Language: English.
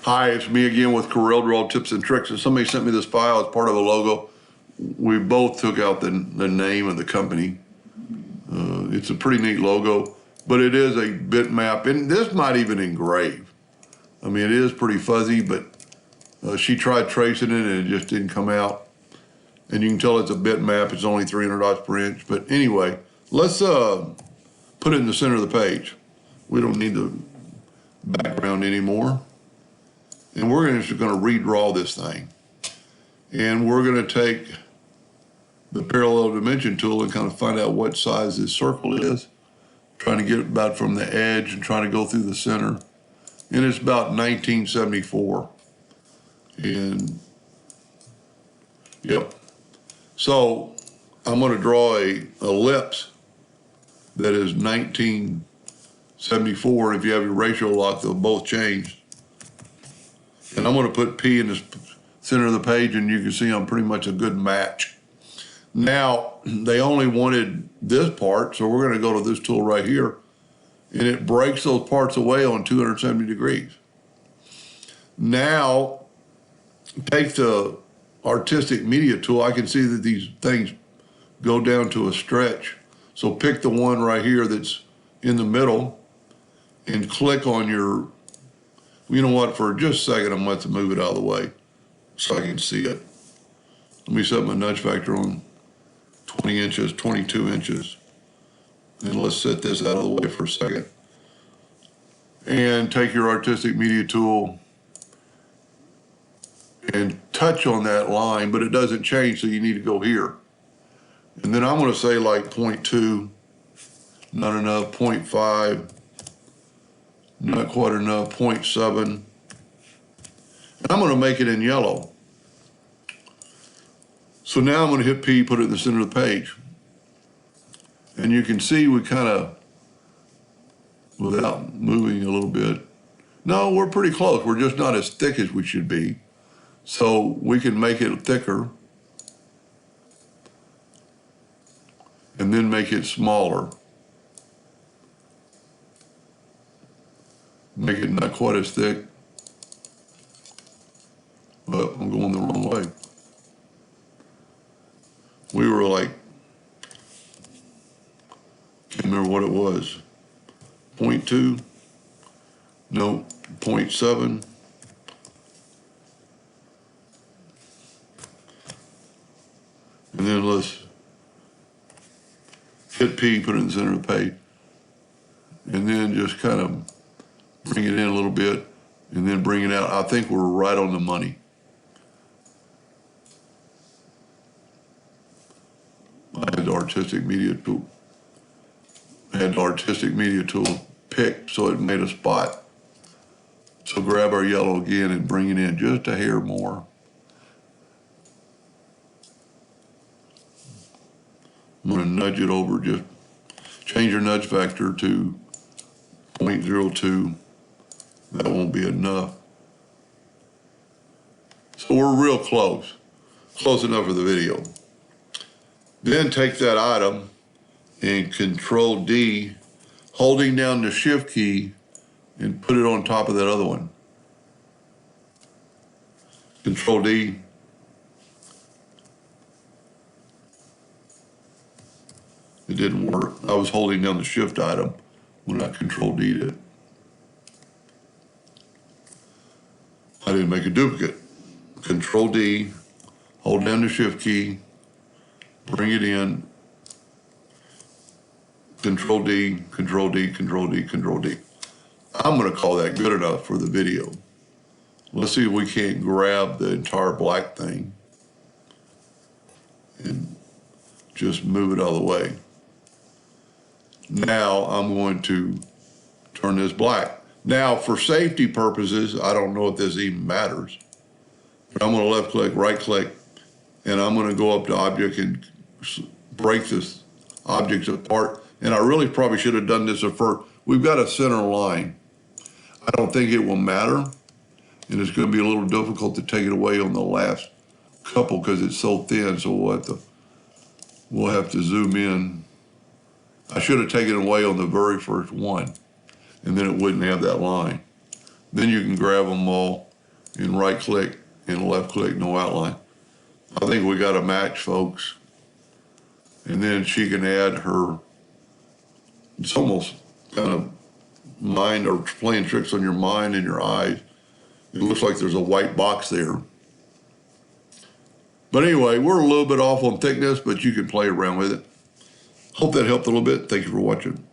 Hi, it's me again with Corel Draw Tips and Tricks. And somebody sent me this file as part of a logo. We both took out the name of the company. It's a pretty neat logo, but it is a bitmap, and this might even engrave. I mean, it is pretty fuzzy, but she tried tracing it and it just didn't come out. And you can tell it's a bitmap. It's only 300 dots per inch. But anyway, let's put it in the center of the page. We don't need the background anymore. And we're just going to redraw this thing. And we're going to take the parallel dimension tool and kind of find out what size this circle is. Trying to get it about from the edge and trying to go through the center. And it's about 1974. And, yep. So I'm going to draw a ellipse that is 1974. If you have your ratio lock, they'll both change. And I'm going to put P in the center of the page, and you can see I'm pretty much a good match. Now, they only wanted this part, so we're going to go to this tool right here, and it breaks those parts away on 270 degrees. Now, take the artistic media tool. I can see that these things go down to a stretch. So pick the one right here that's in the middle and click on your, you know what, for just a second, I'm going to have to move it out of the way so I can see it. Let me set my nudge factor on 20 inches, 22 inches. And let's set this out of the way for a second. And take your artistic media tool and touch on that line, but it doesn't change, so you need to go here. And then I'm going to say like 0.2, not enough, 0.5, not quite enough, 0.7. And I'm going to make it in yellow. So now I'm going to hit P, put it in the center of the page. And you can see we kind of, without moving a little bit, no, we're pretty close. We're just not as thick as we should be. So we can make it thicker and then make it smaller. Make it not quite as thick, but I'm going the wrong way. We were like, can't remember what it was, 0.2, no, 0.7. And then let's hit P, put it in the center of the page, and then just kind of bring it in a little bit, and then bring it out. I think we're right on the money. I had the artistic media tool. Picked, so it made a spot. So grab our yellow again and bring it in just a hair more. I'm going to nudge it over, just change your nudge factor to 0.02. That won't be enough. So we're real close enough for the video. Then take that item and Control D, holding down the Shift key, and put it on top of that other one. Control D. It didn't work. I was holding down the Shift item when I Control D'd it. I didn't make a duplicate. Control D, hold down the Shift key, bring it in, Control D, Control D, Control D, Control D. I'm going to call that good enough for the video. Let's see if we can't grab the entire black thing and just move it out of the way. Now I'm going to turn this black. Now, for safety purposes, I don't know if this even matters, but I'm going to left click, right click, and I'm going to go up to object and break this object apart. And I really probably should have done this at first. We've got a center line. I don't think it will matter, and it's going to be a little difficult to take it away on the last couple because it's so thin, so we'll have to zoom in. I should have taken it away on the very first one, and then it wouldn't have that line. Then you can grab them all and right click and left click, no outline. I think we got a match, folks. And then she can add her, it's almost kind of mind or playing tricks on your mind and your eyes. It looks like there's a white box there. But anyway, we're a little bit off on thickness, but you can play around with it. Hope that helped a little bit. Thank you for watching.